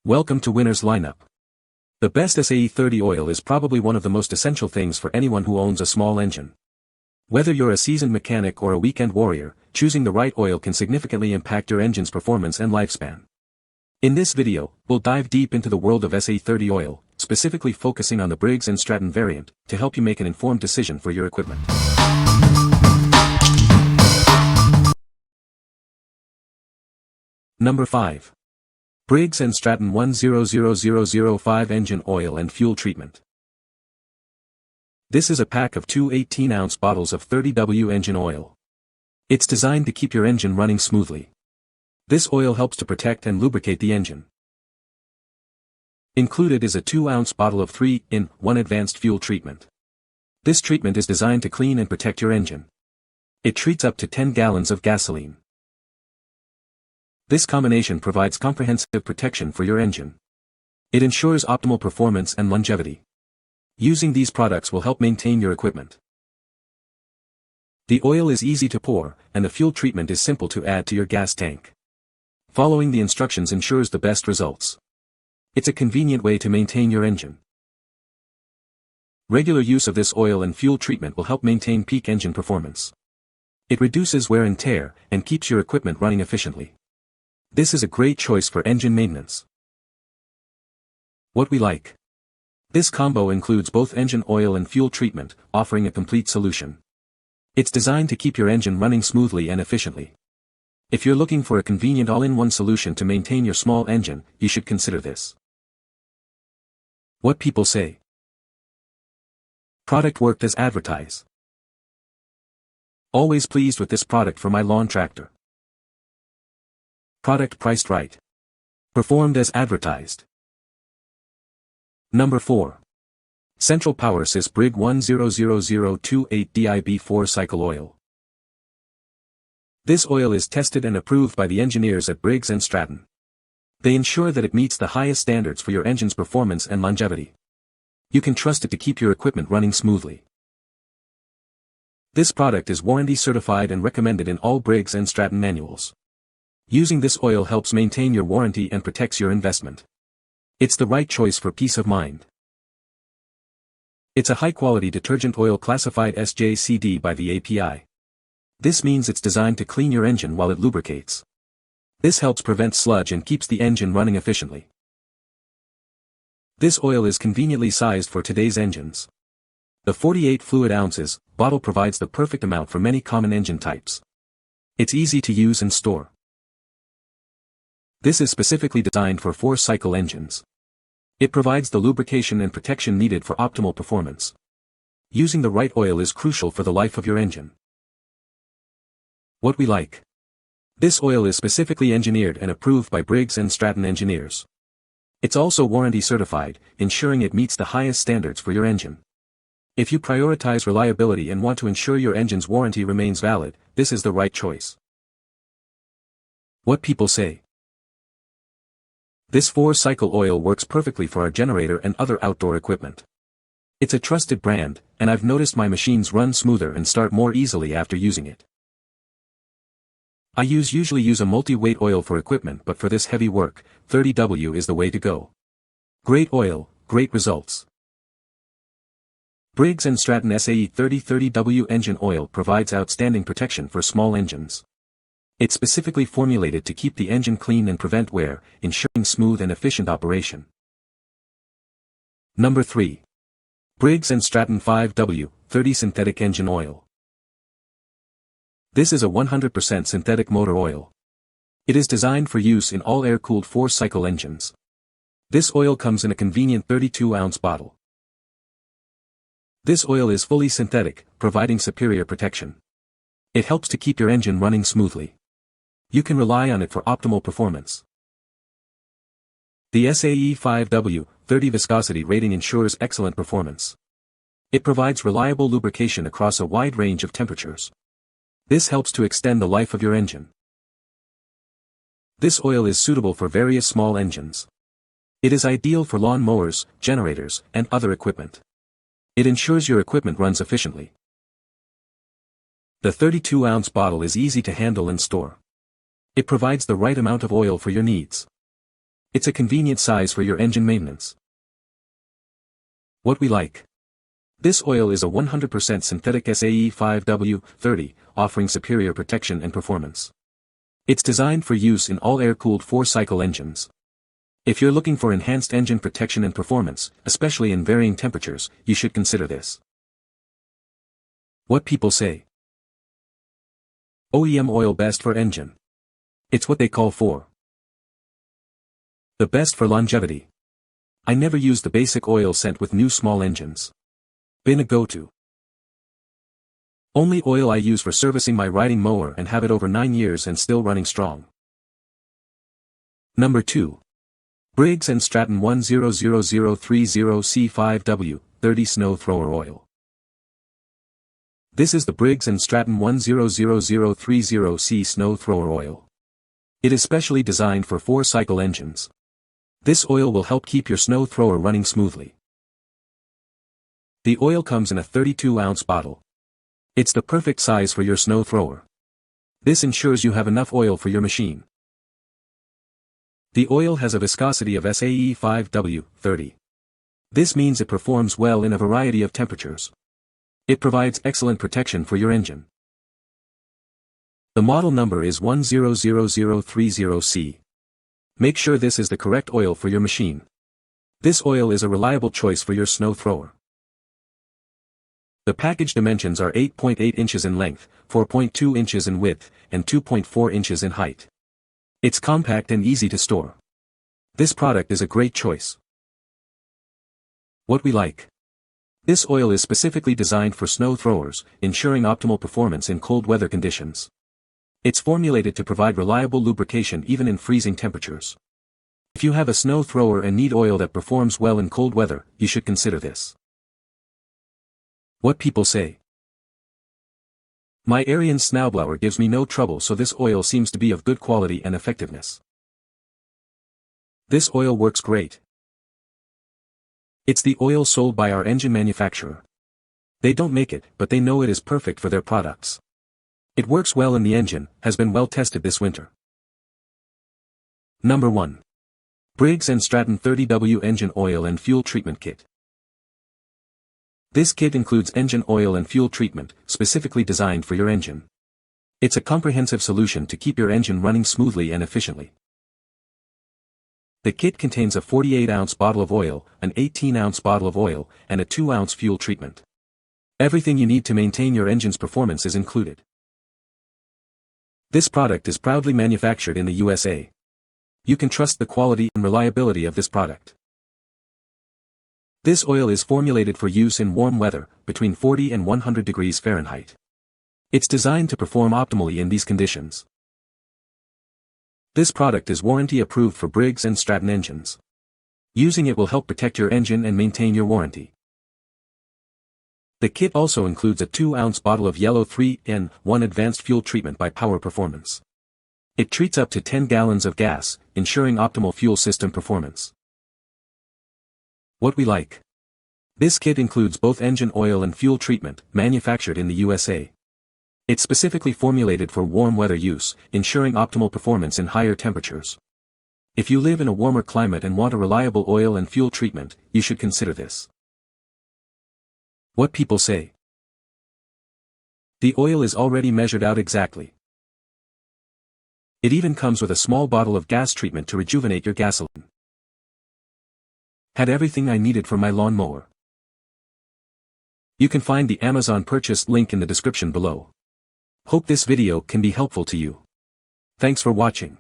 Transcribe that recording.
Welcome to Winner's Lineup. The best SAE 30 oil is probably one of the most essential things for anyone who owns a small engine. Whether you're a seasoned mechanic or a weekend warrior, choosing the right oil can significantly impact your engine's performance and lifespan. In this video, we'll dive deep into the world of SAE 30 oil, specifically focusing on the Briggs and Stratton variant, to help you make an informed decision for your equipment. Number 5. Briggs and Stratton 100005 engine oil and fuel treatment. This is a pack of two 18-ounce bottles of 30W engine oil. It's designed to keep your engine running smoothly. This oil helps to protect and lubricate the engine. Included is a 2-ounce bottle of 3-in-1 advanced fuel treatment. This treatment is designed to clean and protect your engine. It treats up to 10 gallons of gasoline. This combination provides comprehensive protection for your engine. It ensures optimal performance and longevity. Using these products will help maintain your equipment. The oil is easy to pour, and the fuel treatment is simple to add to your gas tank. Following the instructions ensures the best results. It's a convenient way to maintain your engine. Regular use of this oil and fuel treatment will help maintain peak engine performance. It reduces wear and tear, and keeps your equipment running efficiently. This is a great choice for engine maintenance. What we like. This combo includes both engine oil and fuel treatment, offering a complete solution. It's designed to keep your engine running smoothly and efficiently. If you're looking for a convenient all-in-one solution to maintain your small engine, you should consider this. What people say. Product worked as advertised. Always pleased with this product for my lawn tractor. Product priced right. Performed as advertised. Number 4. Central Power Sys Brigg 100028 DIB 4-cycle oil. This oil is tested and approved by the engineers at Briggs and Stratton. They ensure that it meets the highest standards for your engine's performance and longevity. You can trust it to keep your equipment running smoothly. This product is warranty certified and recommended in all Briggs and Stratton manuals. Using this oil helps maintain your warranty and protects your investment. It's the right choice for peace of mind. It's a high-quality detergent oil classified SJCD by the API. This means it's designed to clean your engine while it lubricates. This helps prevent sludge and keeps the engine running efficiently. This oil is conveniently sized for today's engines. The 48 fluid ounces bottle provides the perfect amount for many common engine types. It's easy to use and store. This is specifically designed for 4-cycle engines. It provides the lubrication and protection needed for optimal performance. Using the right oil is crucial for the life of your engine. What we like. This oil is specifically engineered and approved by Briggs and Stratton engineers. It's also warranty certified, ensuring it meets the highest standards for your engine. If you prioritize reliability and want to ensure your engine's warranty remains valid, this is the right choice. What people say. This 4-cycle oil works perfectly for our generator and other outdoor equipment. It's a trusted brand, and I've noticed my machines run smoother and start more easily after using it. I usually use a multi-weight oil for equipment, but for this heavy work, 30W is the way to go. Great oil, great results. Briggs & Stratton SAE 3030W engine oil provides outstanding protection for small engines. It's specifically formulated to keep the engine clean and prevent wear, ensuring smooth and efficient operation. Number 3. Briggs & Stratton 5W 30 synthetic engine oil. This is a 100% synthetic motor oil. It is designed for use in all air-cooled 4-cycle engines. This oil comes in a convenient 32-ounce bottle. This oil is fully synthetic, providing superior protection. It helps to keep your engine running smoothly. You can rely on it for optimal performance. The SAE 5W 30 viscosity rating ensures excellent performance. It provides reliable lubrication across a wide range of temperatures. This helps to extend the life of your engine. This oil is suitable for various small engines. It is ideal for lawn mowers, generators, and other equipment. It ensures your equipment runs efficiently. The 32-ounce bottle is easy to handle and store. It provides the right amount of oil for your needs. It's a convenient size for your engine maintenance. What we like. This oil is a 100% synthetic SAE 5W30, offering superior protection and performance. It's designed for use in all air-cooled 4-cycle engines. If you're looking for enhanced engine protection and performance, especially in varying temperatures, you should consider this. What people say. OEM oil best for engine. It's what they call for the best for longevity. I never use the basic oil sent with new small engines. Been a go-to. Only oil I use for servicing my riding mower and have it over 9 years and still running strong. Number 2. Briggs & Stratton 100030C5W 30 Snow Thrower Oil. This is the Briggs & Stratton 100030C Snow Thrower Oil. It is specially designed for 4-cycle engines. This oil will help keep your snow thrower running smoothly. The oil comes in a 32-ounce bottle. It's the perfect size for your snow thrower. This ensures you have enough oil for your machine. The oil has a viscosity of SAE 5W30. This means it performs well in a variety of temperatures. It provides excellent protection for your engine. The model number is 100030C. Make sure this is the correct oil for your machine. This oil is a reliable choice for your snow thrower. The package dimensions are 8.8 inches in length, 4.2 inches in width, and 2.4 inches in height. It's compact and easy to store. This product is a great choice. What we like. This oil is specifically designed for snow throwers, ensuring optimal performance in cold weather conditions. It's formulated to provide reliable lubrication even in freezing temperatures. If you have a snow thrower and need oil that performs well in cold weather, you should consider this. What people say. My Arian snowblower gives me no trouble, so this oil seems to be of good quality and effectiveness. This oil works great. It's the oil sold by our engine manufacturer. They don't make it, but they know it is perfect for their products. It works well in the engine, has been well tested this winter. Number 1. Briggs & Stratton 30W Engine Oil and Fuel Treatment Kit. This kit includes engine oil and fuel treatment, specifically designed for your engine. It's a comprehensive solution to keep your engine running smoothly and efficiently. The kit contains a 48-ounce bottle of oil, an 18-ounce bottle of oil, and a 2-ounce fuel treatment. Everything you need to maintain your engine's performance is included. This product is proudly manufactured in the USA. You can trust the quality and reliability of this product. This oil is formulated for use in warm weather, between 40 and 100 degrees Fahrenheit. It's designed to perform optimally in these conditions. This product is warranty approved for Briggs & Stratton engines. Using it will help protect your engine and maintain your warranty. The kit also includes a 2-ounce bottle of yellow 3-in-1 advanced fuel treatment by Power Performance. It treats up to 10 gallons of gas, ensuring optimal fuel system performance. What we like. This kit includes both engine oil and fuel treatment, manufactured in the USA. It's specifically formulated for warm weather use, ensuring optimal performance in higher temperatures. If you live in a warmer climate and want a reliable oil and fuel treatment, you should consider this. What people say. The oil is already measured out exactly. It even comes with a small bottle of gas treatment to rejuvenate your gasoline. Had everything I needed for my lawn mower. You can find the Amazon purchase link in the description below. Hope this video can be helpful to you. Thanks for watching.